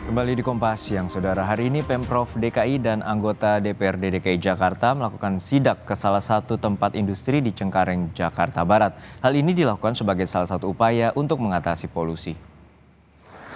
Kembali di Kompas Siang, Saudara. Hari ini Pemprov DKI dan anggota DPRD DKI Jakarta melakukan sidak ke salah satu tempat industri di Cengkareng, Jakarta Barat. Hal ini dilakukan sebagai salah satu upaya untuk mengatasi polusi.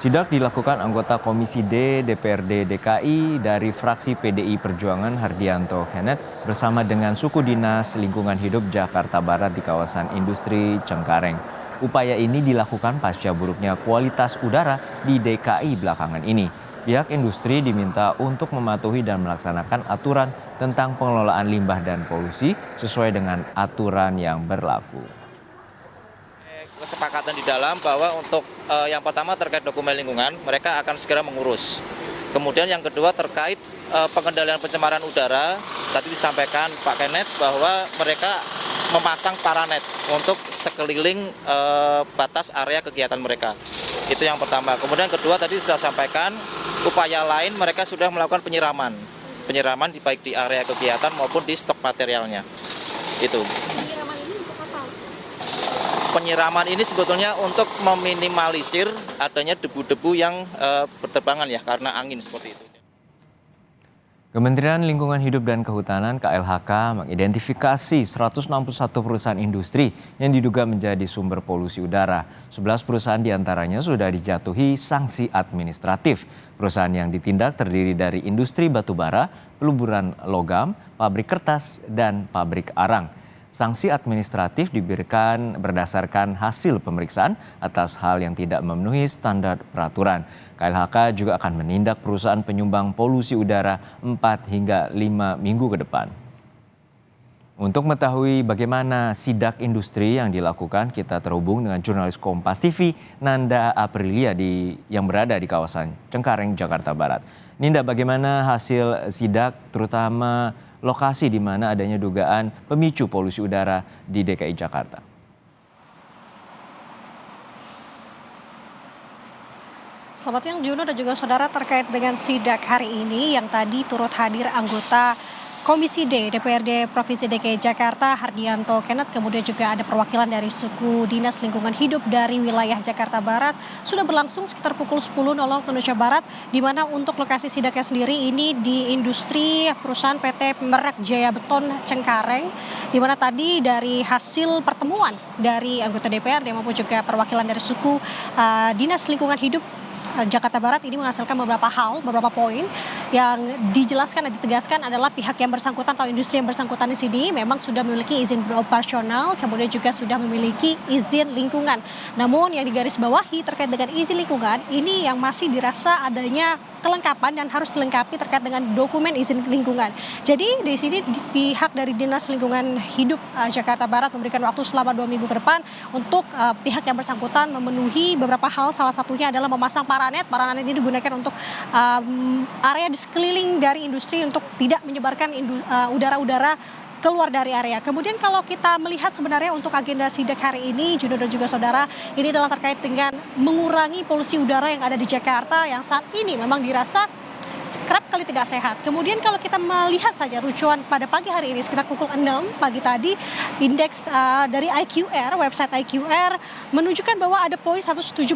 Sidak dilakukan anggota Komisi D DPRD DKI dari fraksi PDI Perjuangan Hardianto Kenneth bersama dengan suku dinas lingkungan hidup Jakarta Barat di kawasan industri Cengkareng. Upaya ini dilakukan pasca buruknya kualitas udara di DKI belakangan ini. Pihak industri diminta untuk mematuhi dan melaksanakan aturan tentang pengelolaan limbah dan polusi sesuai dengan aturan yang berlaku. Kesepakatan di dalam bahwa untuk yang pertama terkait dokumen lingkungan, mereka akan segera mengurus. Kemudian yang kedua terkait pengendalian pencemaran udara, tadi disampaikan Pak Kenneth bahwa mereka memasang paranet untuk sekeliling batas area kegiatan mereka. Itu yang pertama. Kemudian kedua tadi saya sampaikan upaya lain mereka sudah melakukan penyiraman. Penyiraman baik di area kegiatan maupun di stok materialnya. Itu. Penyiraman ini untuk apa? Penyiraman ini sebetulnya untuk meminimalisir adanya debu-debu yang berterbangan ya karena angin seperti itu. Kementerian Lingkungan Hidup dan Kehutanan KLHK mengidentifikasi 161 perusahaan industri yang diduga menjadi sumber polusi udara. 11 perusahaan diantaranya sudah dijatuhi sanksi administratif. Perusahaan yang ditindak terdiri dari industri batubara, peluburan logam, pabrik kertas, dan pabrik arang. Sanksi administratif diberikan berdasarkan hasil pemeriksaan atas hal yang tidak memenuhi standar peraturan. KLHK juga akan menindak perusahaan penyumbang polusi udara 4 hingga 5 minggu ke depan. Untuk mengetahui bagaimana sidak industri yang dilakukan, kita terhubung dengan jurnalis Kompas TV Nanda Aprilia yang berada di kawasan Cengkareng, Jakarta Barat. Ninda, bagaimana hasil sidak terutama lokasi di mana adanya dugaan pemicu polusi udara di DKI Jakarta? Selamat siang Juno dan juga saudara, terkait dengan sidak hari ini yang tadi turut hadir anggota Komisi D DPRD Provinsi DKI Jakarta Hardianto Kenneth, kemudian juga ada perwakilan dari suku dinas lingkungan hidup dari wilayah Jakarta Barat, sudah berlangsung sekitar pukul 10.00 waktu Indonesia Barat, di mana untuk lokasi sidaknya sendiri ini di industri perusahaan PT Merek Jaya Beton Cengkareng, di mana tadi dari hasil pertemuan dari anggota DPRD maupun juga perwakilan dari suku dinas lingkungan hidup Jakarta Barat ini menghasilkan beberapa poin yang dijelaskan dan ditegaskan adalah pihak yang bersangkutan atau industri yang bersangkutan di sini memang sudah memiliki izin beroperasional, kemudian juga sudah memiliki izin lingkungan. Namun yang digarisbawahi terkait dengan izin lingkungan ini yang masih dirasa adanya kelengkapan dan harus dilengkapi terkait dengan dokumen izin lingkungan. Jadi di sini pihak dari Dinas Lingkungan Hidup Jakarta Barat memberikan waktu selama 2 minggu ke depan untuk pihak yang bersangkutan memenuhi beberapa hal, salah satunya adalah memasang paranet. Paranet ini digunakan untuk area di sekeliling dari industri untuk tidak menyebarkan udara-udara keluar dari area. Kemudian kalau kita melihat sebenarnya untuk agenda sidak hari ini, Juno dan juga saudara, ini adalah terkait dengan mengurangi polusi udara yang ada di Jakarta yang saat ini memang dirasa kerap kali tidak sehat. Kemudian kalau kita melihat saja rujukan pada pagi hari ini sekitar pukul 6 pagi tadi, indeks dari IQR, website IQR menunjukkan bahwa ada poin 177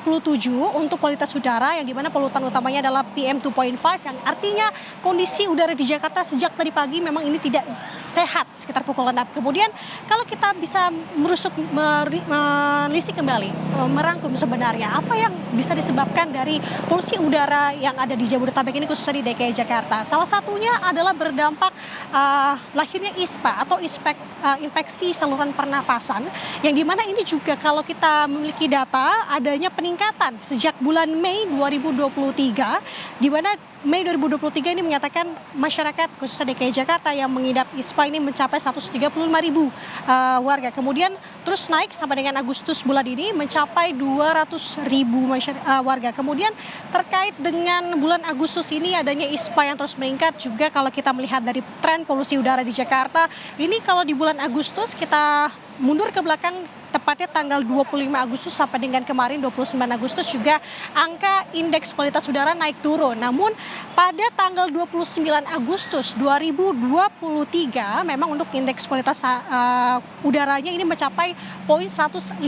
untuk kualitas udara yang dimana polutan utamanya adalah PM 2.5 yang artinya kondisi udara di Jakarta sejak tadi pagi memang ini tidak sehat sekitar pukul 6. Kemudian kalau kita bisa menelisik kembali, merangkum sebenarnya apa yang bisa disebabkan dari polusi udara yang ada di Jabodetabek ini khususnya di DKI Jakarta. Salah satunya adalah berdampak lahirnya ISPA atau infeksi saluran pernafasan, yang dimana ini juga kalau kita memiliki data adanya peningkatan sejak bulan Mei 2023, di mana Mei 2023 ini menyatakan masyarakat khususnya DKI Jakarta yang mengidap ISPA ini mencapai 135.000 warga. Kemudian terus naik sampai dengan Agustus bulan ini mencapai 200.000 warga. Kemudian terkait dengan bulan Agustus ini adanya ISPA yang terus meningkat juga kalau kita melihat dari tren polusi udara di Jakarta. Ini kalau di bulan Agustus kita mundur ke belakang tepatnya tanggal 25 Agustus sampai dengan kemarin 29 Agustus juga angka indeks kualitas udara naik turun. Namun pada tanggal 29 Agustus 2023 memang untuk indeks kualitas udaranya ini mencapai poin 155.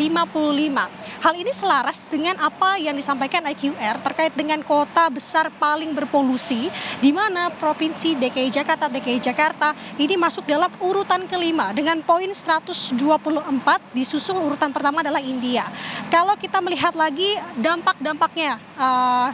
Hal ini selaras dengan apa yang disampaikan IQR terkait dengan kota besar paling berpolusi, di mana Provinsi DKI Jakarta ini masuk dalam urutan kelima dengan poin 124, disusul urutan pertama adalah India. Kalau kita melihat lagi dampak-dampaknya,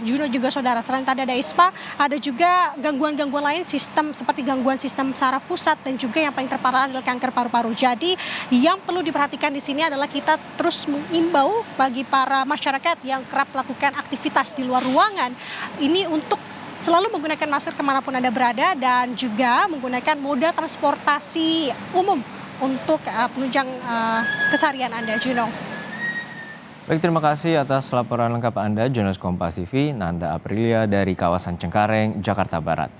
Juno juga saudara, selain tadi ada ISPA, ada juga gangguan-gangguan lain seperti gangguan sistem saraf pusat dan juga yang paling terparah adalah kanker paru-paru. Jadi yang perlu diperhatikan di sini adalah kita terus mengimbau bagi para masyarakat yang kerap melakukan aktivitas di luar ruangan ini untuk selalu menggunakan masker kemanapun Anda berada dan juga menggunakan moda transportasi umum untuk penunjang keseharian Anda, Juno. Baik, terima kasih atas laporan lengkap Anda, jurnalis Kompas TV, Nanda Aprilia dari kawasan Cengkareng, Jakarta Barat.